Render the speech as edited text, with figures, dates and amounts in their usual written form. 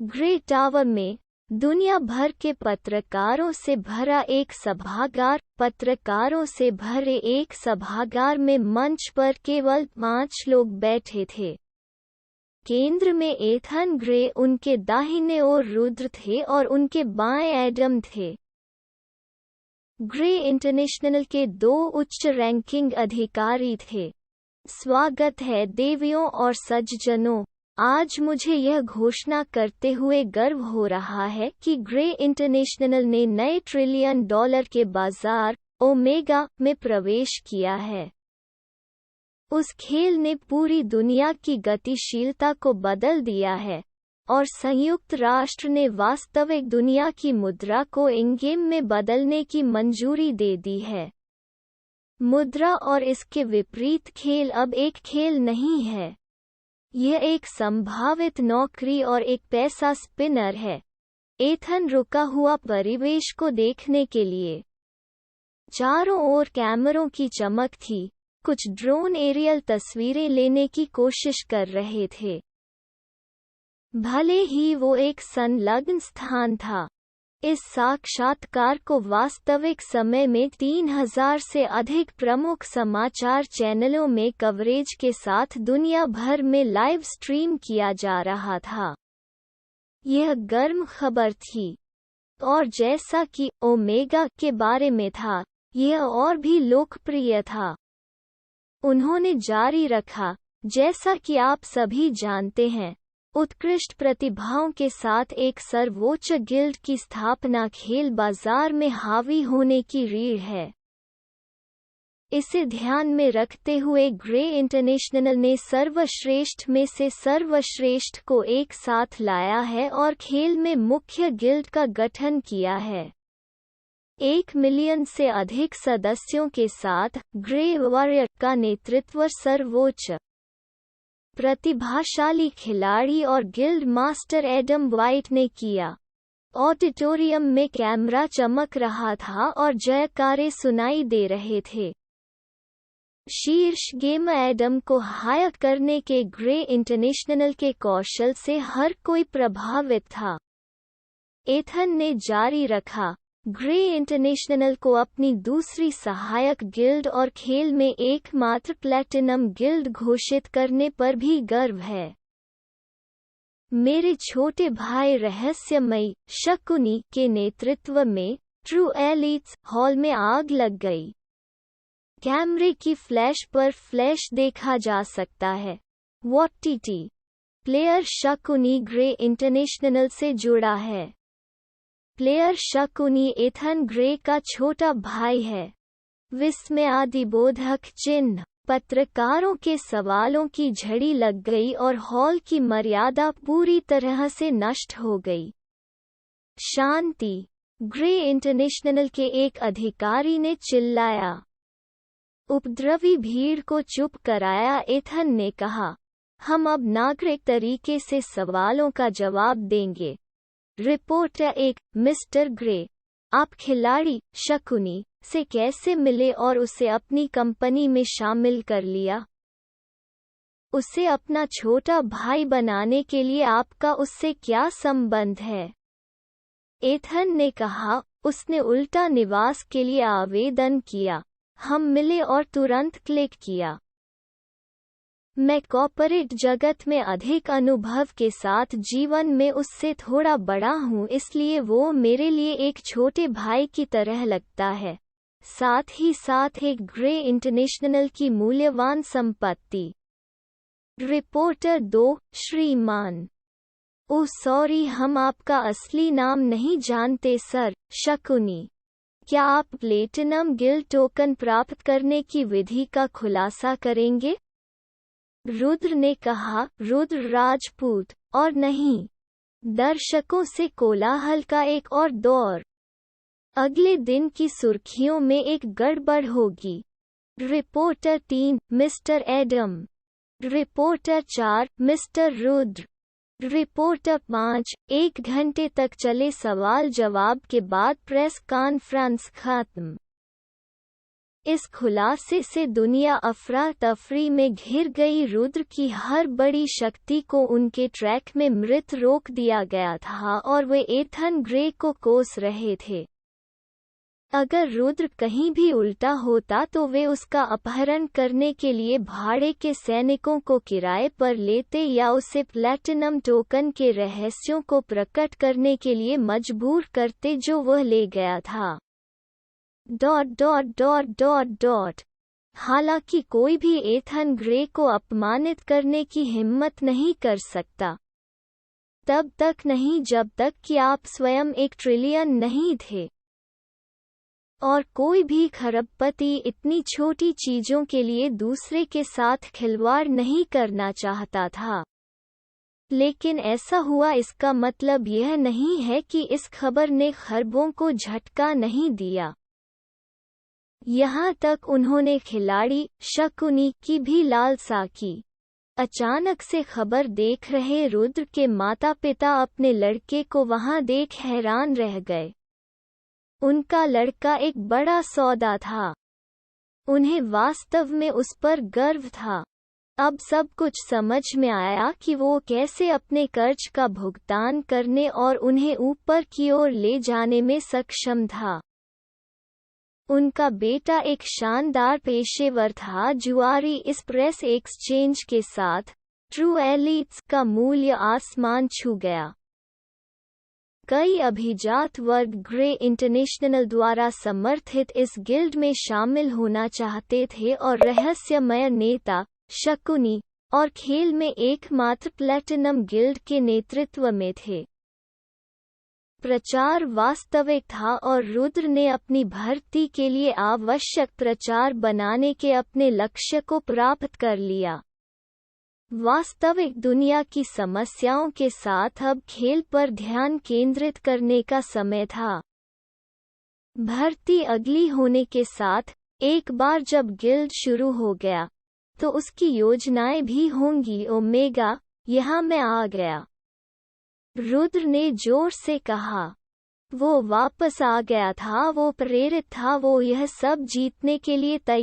Grey tower में दुनिया भर के पत्रकारों से भरा एक सभागार। पत्रकारों से भरे एक सभागार में मंच पर केवल 5 लोग बैठे थे। केंद्र में एथन ग्रे, उनके दाहिने ओर रुद्र थे और उनके बाएं एडम थे। ग्रे इंटरनेशनल के 2 उच्च रैंकिंग अधिकारी थे। स्वागत है देवियों और सज्जनों, आज मुझे यह घोषणा करते हुए गर्व हो रहा है कि ग्रे इंटरनेशनल ने नए $1 ट्रिलियन के बाजार ओमेगा में प्रवेश किया है। उस खेल ने पूरी दुनिया की गतिशीलता को बदल दिया है और संयुक्त राष्ट्र ने वास्तविक दुनिया की मुद्रा को इंगेम में बदलने की मंजूरी दे दी है। मुद्रा और इसके विपरीत खेल अब एक खेल नहीं है, यह एक संभावित नौकरी और एक पैसा स्पिनर है। एथन रुका हुआ परिवेश को देखने के लिए। चारों ओर कैमरों की चमक थी, कुछ ड्रोन एरियल तस्वीरें लेने की कोशिश कर रहे थे। भले ही वो एक संलग्न स्थान था, इस साक्षात्कार को वास्तविक समय में 3000 से अधिक प्रमुख समाचार चैनलों में कवरेज के साथ दुनिया भर में लाइव स्ट्रीम किया जा रहा था। यह गर्म खबर थी, और जैसा कि ओमेगा के बारे में था, यह और भी लोकप्रिय था। उन्होंने जारी रखा, जैसा कि आप सभी जानते हैं, उत्कृष्ट प्रतिभाओं के साथ एक सर्वोच्च गिल्ड की स्थापना खेल बाजार में हावी होने की रीढ़ है। इसे ध्यान में रखते हुए ग्रे इंटरनेशनल ने सर्वश्रेष्ठ में से सर्वश्रेष्ठ को एक साथ लाया है और खेल में मुख्य गिल्ड का गठन किया है। 1 मिलियन से अधिक सदस्यों के साथ ग्रे वॉरियर का नेतृत्व सर्वोच्च प्रतिभाशाली खिलाड़ी और गिल्ड मास्टर एडम वाइट ने किया। ऑडिटोरियम में कैमरा चमक रहा था और जयकारे सुनाई दे रहे थे। शीर्ष गेमर एडम को हायर करने के ग्रे इंटरनेशनल के कौशल से हर कोई प्रभावित था। एथन ने जारी रखा, ग्रे इंटरनेशनल को अपनी दूसरी सहायक गिल्ड और खेल में एकमात्र प्लैटिनम गिल्ड घोषित करने पर भी गर्व है। मेरे छोटे भाई रहस्यमयी शकुनी के नेतृत्व में ट्रू एलीट्स हॉल में आग लग गई। कैमरे की फ्लैश पर फ्लैश देखा जा सकता है। WOTT player Shakuni grey international से जुड़ा है। प्लेयर शकुनी एथन ग्रे का छोटा भाई है। विस्मयादिबोधक चिन्ह। पत्रकारों के सवालों की झड़ी लग गई और हॉल की मर्यादा पूरी तरह से नष्ट हो गई। शांति। ग्रे इंटरनेशनल के एक अधिकारी ने चिल्लाया। उपद्रवी भीड़ को चुप कराया एथन ने कहा, हम अब नागरिक तरीके से सवालों का जवाब देंगे। रिपोर्टर 1, मिस्टर ग्रे, आप खिलाड़ी शकुनी से कैसे मिले और उसे अपनी कंपनी में शामिल कर लिया? उसे अपना छोटा भाई बनाने के लिए आपका उससे क्या संबंध है? एथन ने कहा, उसने उल्टा निवास के लिए आवेदन किया। हम मिले और तुरंत क्लिक किया। मैं कॉर्पोरेट जगत में अधिक अनुभव के साथ जीवन में उससे थोड़ा बड़ा हूँ, इसलिए वो मेरे लिए एक छोटे भाई की तरह लगता है, साथ ही साथ एक ग्रे इंटरनेशनल की मूल्यवान संपत्ति। रिपोर्टर 2, श्रीमान। ओह सॉरी, हम आपका असली नाम नहीं जानते सर। शकुनी, क्या आप प्लेटिनम गिल्ड टोकन प्राप्त करने की विधि का खुलासा करेंगे? रुद्र ने कहा, रुद्र राजपूत, और नहीं। दर्शकों से कोलाहल का एक और दौर। अगले दिन की सुर्खियों में एक गड़बड़ होगी। Reporter 3, mister Adam. Reporter 4, mister Rudra. Reporter 5, 1 घंटे तक चले सवाल जवाब के बाद प्रेस कॉन्फ्रेंस खत्म। इस खुलासे से दुनिया अफरा तफरी में घिर गई। रुद्र की हर बड़ी शक्ति को उनके ट्रैक में मृत रोक दिया गया था और वे एथन ग्रे को कोस रहे थे। अगर रुद्र कहीं भी उल्टा होता तो वे उसका अपहरण करने के लिए भाड़े के सैनिकों को किराए पर लेते या उसे प्लैटिनम टोकन के रहस्यों को प्रकट करने के लिए मजबूर करते जो वह ले गया था। हालांकि कोई भी एथन ग्रे को अपमानित करने की हिम्मत नहीं कर सकता, तब तक नहीं जब तक कि आप स्वयं 1 ट्रिलियन नहीं थे। और कोई भी खरबपति इतनी छोटी चीजों के लिए दूसरे के साथ खिलवाड़ नहीं करना चाहता था। लेकिन ऐसा हुआ। इसका मतलब यह नहीं है कि इस खबर ने खरबों को झटका नहीं दिया। यहाँ तक उन्होंने खिलाड़ी शकुनी की भी लालसा की। अचानक से खबर देख रहे रुद्र के माता पिता अपने लड़के को वहां देख हैरान रह गए। उनका लड़का एक बड़ा सौदा था। उन्हें वास्तव में उस पर गर्व था। अब सब कुछ समझ में आया कि वो कैसे अपने कर्ज का भुगतान करने और उन्हें ऊपर की ओर ले जाने में सक्षम था। उनका बेटा एक शानदार पेशेवर था। जुआरी इस प्रेस एक्सचेंज के साथ ट्रू एलीट्स का मूल्य आसमान छू गया। कई अभिजात वर्ग ग्रे इंटरनेशनल द्वारा समर्थित इस गिल्ड में शामिल होना चाहते थे और रहस्यमय नेता शकुनी और खेल में एकमात्र प्लैटिनम गिल्ड के नेतृत्व में थे। प्रचार वास्तविक था और रुद्र ने अपनी भर्ती के लिए आवश्यक प्रचार बनाने के अपने लक्ष्य को प्राप्त कर लिया। वास्तविक दुनिया की समस्याओं के साथ अब खेल पर ध्यान केंद्रित करने का समय था। भर्ती अगली होने के साथ एक बार जब गिल्ड शुरू हो गया तो उसकी योजनाएं भी होंगी। ओमेगा, यहाँ मैं आ गया, रुद्र ने जोर से कहा। वो वापस आ गया था। वो प्रेरित था। वो यह सब जीतने के लिए तैयार